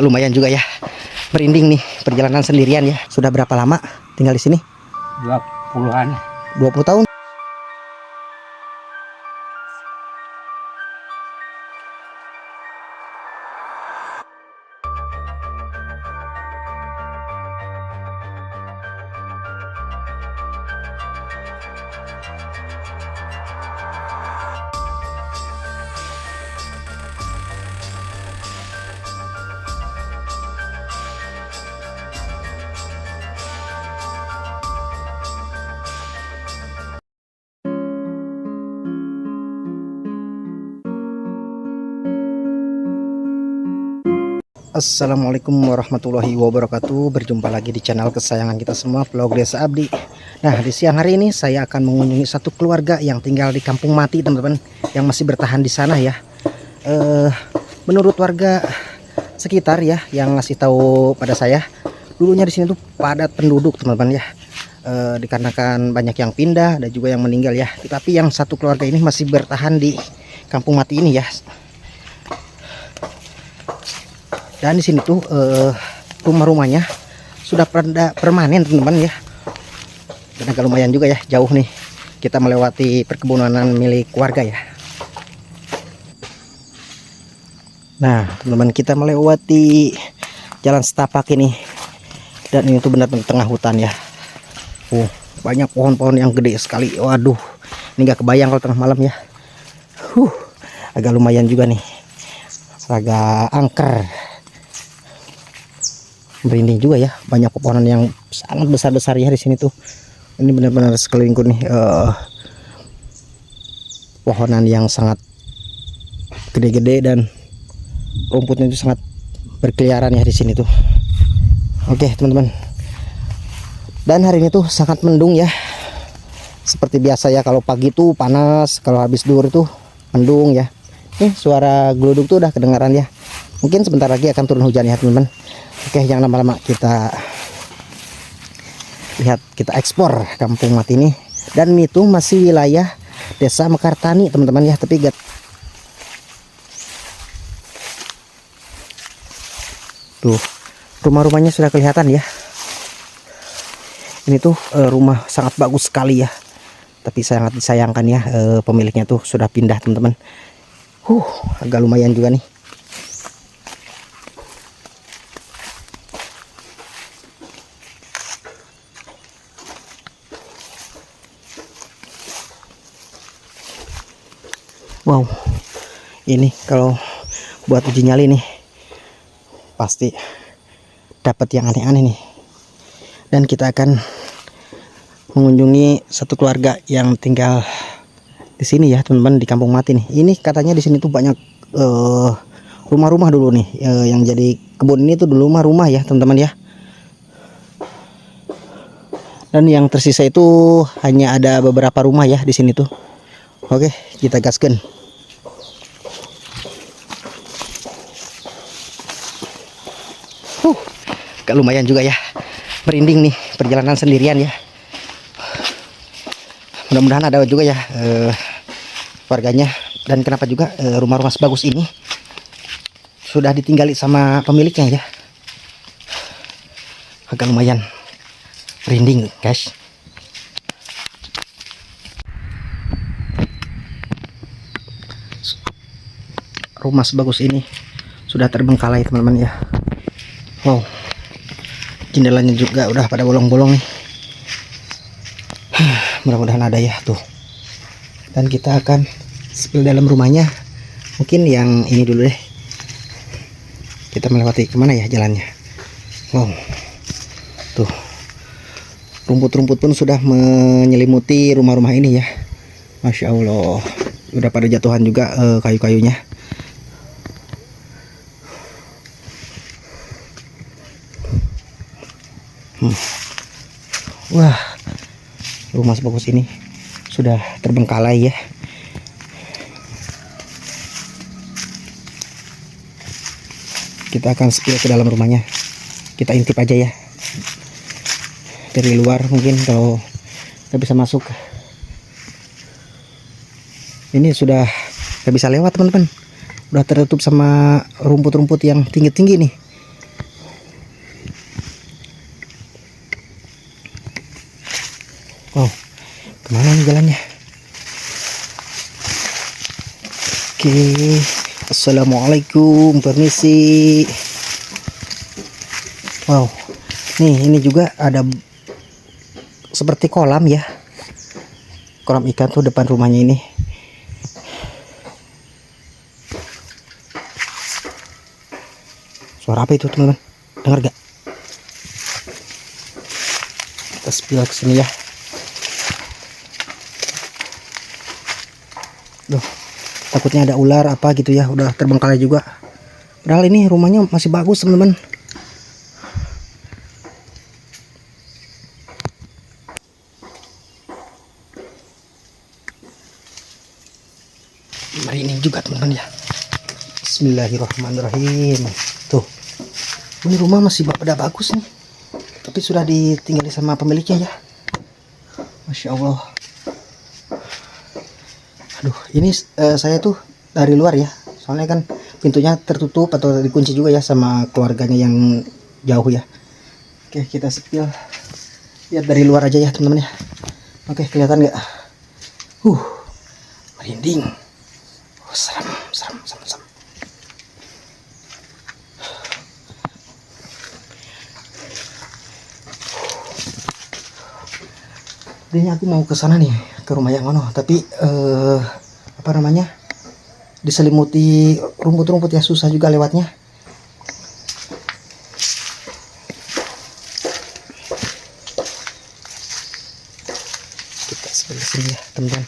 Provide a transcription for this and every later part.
Lumayan juga ya, merinding nih perjalanan sendirian ya. Sudah berapa lama tinggal di sini? 20-an. 20 tahun. Assalamualaikum warahmatullahi wabarakatuh. Berjumpa lagi di channel kesayangan kita semua, Vlog Desa Abdi. Nah, di siang hari ini saya akan mengunjungi satu keluarga yang tinggal di Kampung Mati, teman-teman, yang masih bertahan di sana ya. Menurut warga sekitar ya, yang ngasih tahu pada saya, dulunya di sini tuh padat penduduk, teman-teman ya. Dikarenakan banyak yang pindah dan juga yang meninggal ya. Tetapi yang satu keluarga ini masih bertahan di Kampung Mati ini ya. Dan di sini tuh rumah-rumahnya sudah pada permanen, teman-teman ya. Dan agak lumayan juga ya, jauh nih. Kita melewati perkebunan milik warga ya. Nah, teman-teman, kita melewati jalan setapak ini. Dan ini tuh benar-benar tengah hutan ya. Banyak pohon-pohon yang gede sekali. Waduh, ini gak kebayang kalau tengah malam ya. Agak lumayan juga nih. Agak angker. Merinding juga ya, banyak pepohonan yang sangat besar-besar ya di sini tuh. Ini benar-benar sekelilingku nih pohonan yang sangat gede-gede dan rumputnya itu sangat berkeliaran ya di sini tuh. Oke, teman-teman. Dan hari ini tuh sangat mendung ya. Seperti biasa ya, kalau pagi tuh panas, kalau habis duhur tuh mendung ya. Suara geluduk tuh udah kedengaran ya. Mungkin sebentar lagi akan turun hujan ya, teman-teman. Oke, jangan lama-lama, kita lihat, kita ekspor Kampung Mati ini. Dan itu masih wilayah Desa Mekartani, teman-teman ya. Tapi tuh rumah-rumahnya sudah kelihatan ya. Ini tuh rumah sangat bagus sekali ya. Tapi sangat disayangkan ya, pemiliknya tuh sudah pindah, teman-teman. Agak lumayan juga nih. Wow, ini kalau buat uji nyali nih pasti dapat yang aneh-aneh nih. Dan kita akan mengunjungi satu keluarga yang tinggal di sini ya, teman-teman, di Kampung Mati nih. Ini katanya di sini tuh banyak rumah-rumah dulu nih, yang jadi kebun ini tuh dulu rumah ya, teman-teman ya. Dan yang tersisa itu hanya ada beberapa rumah ya di sini tuh. Oke, kita gaskan. Agak lumayan juga ya, merinding nih perjalanan sendirian ya. Mudah-mudahan ada juga ya warganya. Dan kenapa juga rumah-rumah sebagus ini sudah ditinggali sama pemiliknya ya. Agak lumayan merinding, guys. Rumah sebagus ini sudah terbengkalai, teman-teman ya. Wow, jendelanya juga udah pada bolong-bolong nih. Mudah-mudahan ada ya tuh. Dan kita akan spill dalam rumahnya. Mungkin yang ini dulu deh. Kita melewati kemana ya jalannya? Wow, tuh rumput-rumput pun sudah menyelimuti rumah-rumah ini ya. Masya Allah, udah pada jatuhan juga kayu-kayunya. Wah, rumah sebagus ini sudah terbengkalai ya. Kita akan spill ke dalam rumahnya. Kita intip aja ya dari luar, mungkin kalau nggak bisa masuk. Ini sudah nggak bisa lewat, teman-teman. Udah tertutup sama rumput-rumput yang tinggi-tinggi nih. jalannya. Oke, assalamualaikum, permisi. Wow, nih ini juga ada seperti kolam ya, kolam ikan tuh depan rumahnya ini. Suara apa itu teman-teman? Dengar gak? Kita spill ke sini ya. Duh, takutnya ada ular apa gitu ya, udah terbengkalai juga. Padahal ini rumahnya masih bagus teman-teman. Mari ini juga teman-teman ya. Bismillahirrahmanirrahim. Tuh, ini rumah masih pada bagus nih, tapi sudah ditinggali sama pemiliknya ya. Masya Allah. Aduh, ini saya tuh dari luar ya, soalnya kan pintunya tertutup atau dikunci juga ya sama keluarganya yang jauh ya. Oke, kita spill. Lihat dari luar aja ya teman-teman ya. Oke, kelihatan nggak? Merinding. Seram. Tadinya aku mau ke sana nih, ke rumah yang mana, tapi apa namanya, diselimuti rumput-rumput ya, susah juga lewatnya. Kita sebelah sini ya teman-teman.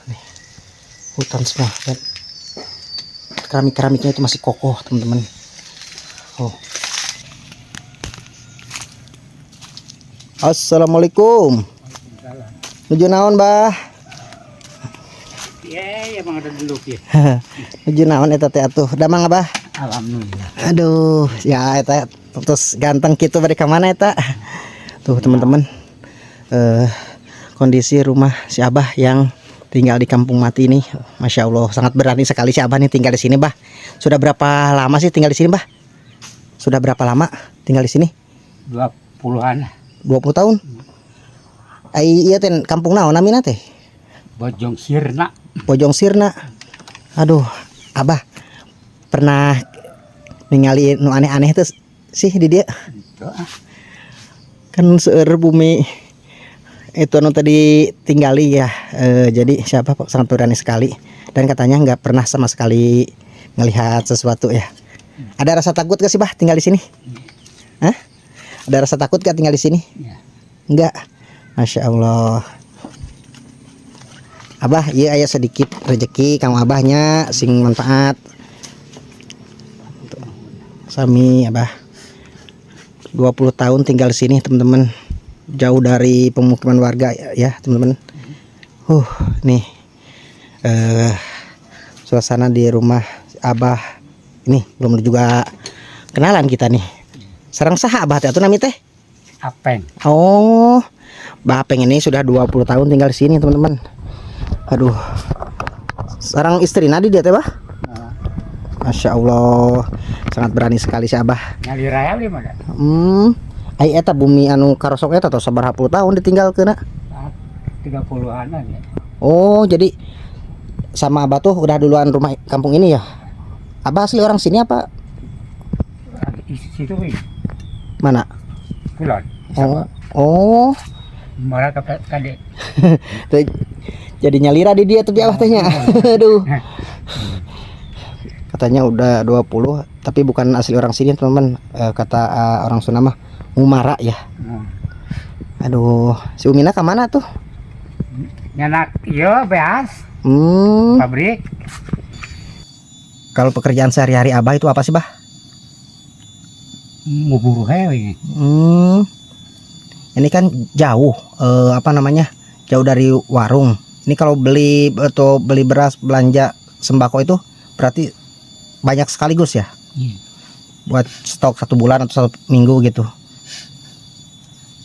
Nih, hutan semua dan keramik-keramiknya itu masih kokoh teman-teman. Assalamualaikum. Nuju naon, Bah? Ya emang ada dulu ya. Nuju naon eta teh atuh? Damang Abah? Alhamdulillah. Aduh, ya eta terus ganteng kitu bari ka mana eta? Tuh teman-teman. Kondisi rumah si Abah yang tinggal di Kampung Mati ini, Masya Allah, sangat berani sekali si Abah nih tinggal di sini, Bah. Sudah berapa lama sih tinggal di sini, Bah? Sudah berapa lama tinggal di sini? 20-an. 20 tahun. Iya teh kampung naon namina teh? Bojong Sirna. Bojong Sirna. Aduh, Abah pernah ningali nu aneh-aneh tuh sih di dia? Kan seueur bumi itu anu tadi tinggali ya. Jadi siapa sangat berani sekali dan katanya nggak pernah sama sekali ngelihat sesuatu ya. Ada rasa takut gak sih Bah tinggal di sini? Hah? Ada rasa takut gak tinggal di sini? Ya. Enggak. Masya Allah. Abah, iya aya sedikit rezeki kang Abahnya sing manfaat. Sami Abah 20 tahun tinggal di sini teman-teman. Jauh dari pemukiman warga ya teman-teman. Nih suasana di rumah Abah. Ini belum juga kenalan kita nih. Sarang saha Abah teh atuh nami teh? Apeng. Oh, Mbak Apeng ini sudah 20 tahun tinggal di sini, teman-teman. Aduh. Sarang istri nadi dia teh, Bah? Masya Allah, sangat berani sekali si Abah. Nyali raya di mana? Ai eta bumi anu karosok eta tuh sabaraha puluh tahun ditinggalkeun. 30-an ya. Oh, jadi sama Abah tuh udah duluan rumah kampung ini ya? Abah asli orang sini apa? Di situ ini. Mana? Kulon. Oh. Marah ke kadek. Jadi nyalira di dia tuh biawah tehnya. Aduh. Katanya udah 20 tapi bukan asli orang sini teman-teman. Kata orang Sunda mah Umara ya. Aduh, si Umina ke mana tuh? Nyanak iya beas. Pabrik. Kalau pekerjaan sehari-hari Abah itu apa sih, Bah? Ngubur hewe. Ini kan jauh, apa namanya? Jauh dari warung. Ini kalau beli atau beli beras, belanja sembako itu berarti banyak sekaligus ya? Buat stok 1 bulan atau 1 minggu gitu.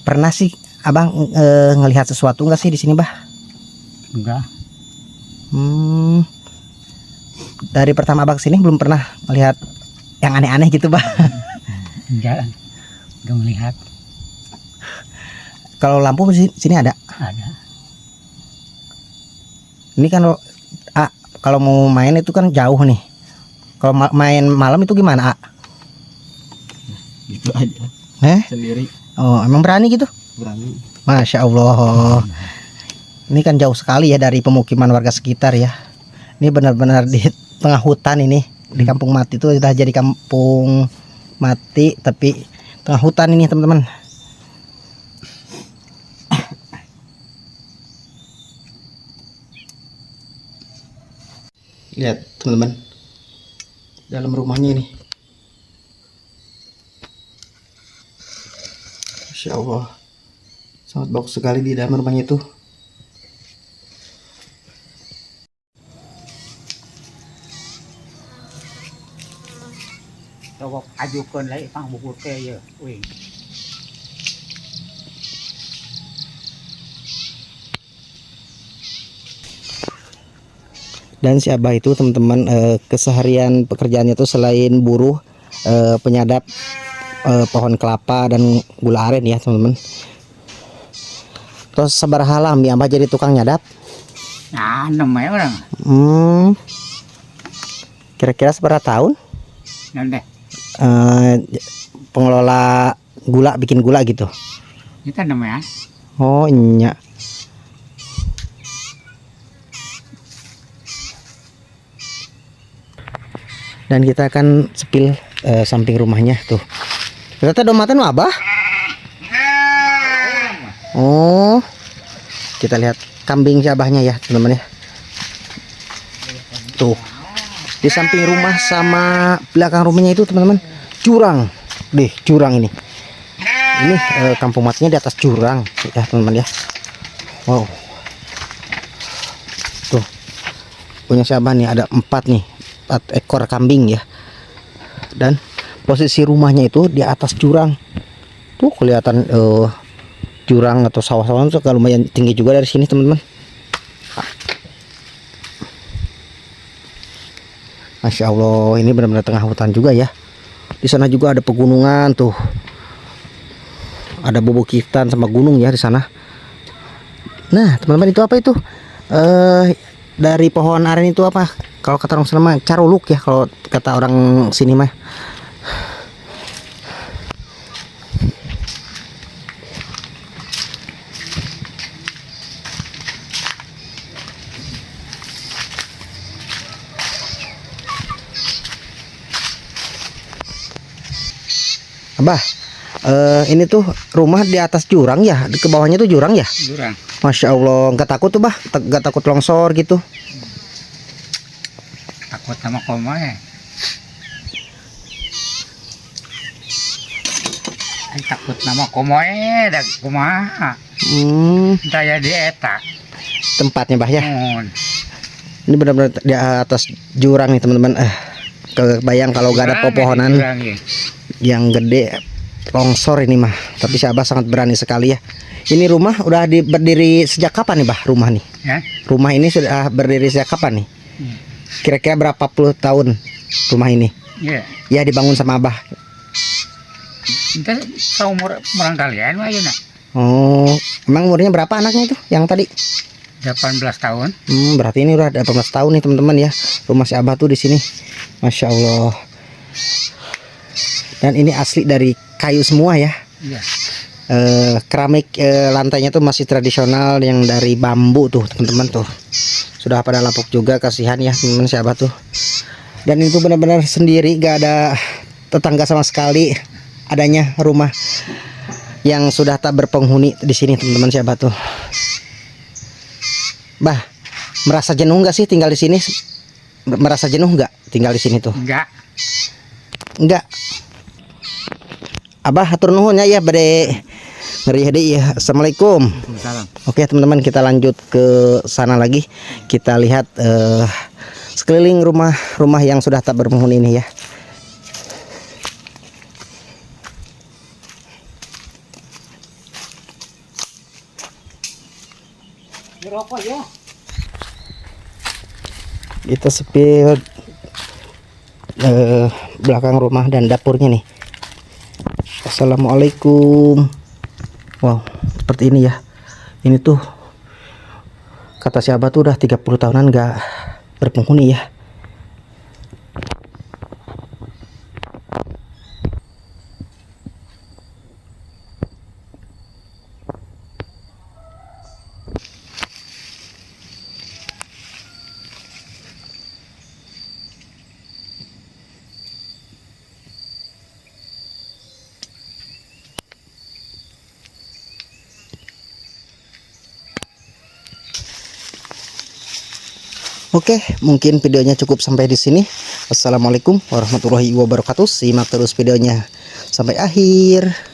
Pernah sih Abang ngelihat sesuatu enggak sih di sini, Bah? Enggak. Dari pertama Abang sini belum pernah melihat yang aneh-aneh gitu, Bah? Enggak melihat. Kalau lampu sini ada. Ada. Ini kan kalau mau main itu kan jauh nih. Kalau main malam itu gimana, Gitu aja. Sendiri. Oh, emang berani gitu? Berani. Masya Allah. Ini kan jauh sekali ya dari pemukiman warga sekitar ya. Ini benar-benar di tengah hutan ini. Di Kampung Mati itu sudah jadi kampung mati tapi tengah hutan ini teman-teman. Lihat teman-teman, dalam rumahnya ini. Masya Allah, sangat bagus sekali di dalam rumahnya itu. Coba ajukan lagi pang buku ke ya. Wih. Dan si Abah itu teman-teman keseharian pekerjaannya itu selain buruh, penyadap pohon kelapa dan gula aren ya teman-teman. Terus sabaraha lambi Abah jadi tukang nyadap? Nah, namanya orang. Kira-kira seberapa tahun? Nanti. Pengelola gula, bikin gula gitu. Kita namanya. Oh iya. Dan kita akan sepil samping rumahnya tuh. Ternyata domatan Abah. Oh, kita lihat kambing si Abahnya ya teman-teman ya. Tuh, di samping rumah sama belakang rumahnya itu teman-teman jurang. Deh, jurang ini. Ini kampung matinya di atas jurang ya teman-teman ya. Wow. Tuh, punya si Abah nih ada 4 nih. 4 ekor kambing ya. Dan posisi rumahnya itu di atas jurang. Tuh kelihatan jurang atau sawah-sawahan itu lumayan tinggi juga dari sini teman-teman. Masya Allah, ini benar-benar tengah hutan juga ya. Di sana juga ada pegunungan tuh. Ada bubukitan sama gunung ya di sana. Nah teman-teman, itu apa itu? Dari pohon aren itu apa? Kalau kata orang sana mah caruluk ya, kalau kata orang sini mah. Abah, ini tuh rumah di atas jurang ya, di ke bawahnya tuh jurang ya. Jurang. Masya Allah, nggak takut tuh bah, nggak takut longsor gitu. Takut sama koma ya. Takut nama komoe dak kumaha. Daya di eta. Tempatnya bah ya. Ini benar-benar di atas jurang nih teman-teman. Kebayang kalau gak ada pepohonan yang gede, longsor ini mah. Tapi si Abah sangat berani sekali ya. Ini rumah udah berdiri sejak kapan nih bah, rumah nih? Ya? Rumah ini sudah berdiri sejak kapan nih? Kira-kira berapa puluh tahun rumah ini? Iya. Ya dibangun sama Abah. Itu seumur orang kalian mah ayeuna. Oh, emang umurnya berapa anaknya itu yang tadi? 18 tahun. Berarti ini udah 18 tahun nih teman-teman ya. Rumah si Abah tuh di sini. Masya Allah. Dan ini asli dari kayu semua ya. Iya. Keramik lantainya tuh masih tradisional yang dari bambu tuh teman-teman tuh. Sudah pada lapuk juga, kasihan ya teman-teman si Abah tuh. Dan itu benar-benar sendiri, gak ada tetangga sama sekali. Adanya rumah yang sudah tak berpenghuni di sini teman-teman si Abah tuh. Bah, merasa jenuh nggak sih tinggal di sini? Merasa jenuh nggak tinggal di sini tuh? Enggak. Abah hatur nuhun ya bade ngeri hade ya. Assalamualaikum. Oke teman-teman, kita lanjut ke sana lagi. Kita lihat sekeliling rumah yang sudah tak berpenghuni ini ya. Kita sepil belakang rumah dan dapurnya nih. Assalamualaikum. Wow. seperti ini ya. Ini tuh kata si Abah tuh udah 30 tahunan nggak berpenghuni ya. Oke, mungkin videonya cukup sampai di sini. Assalamualaikum warahmatullahi wabarakatuh. Simak terus videonya sampai akhir.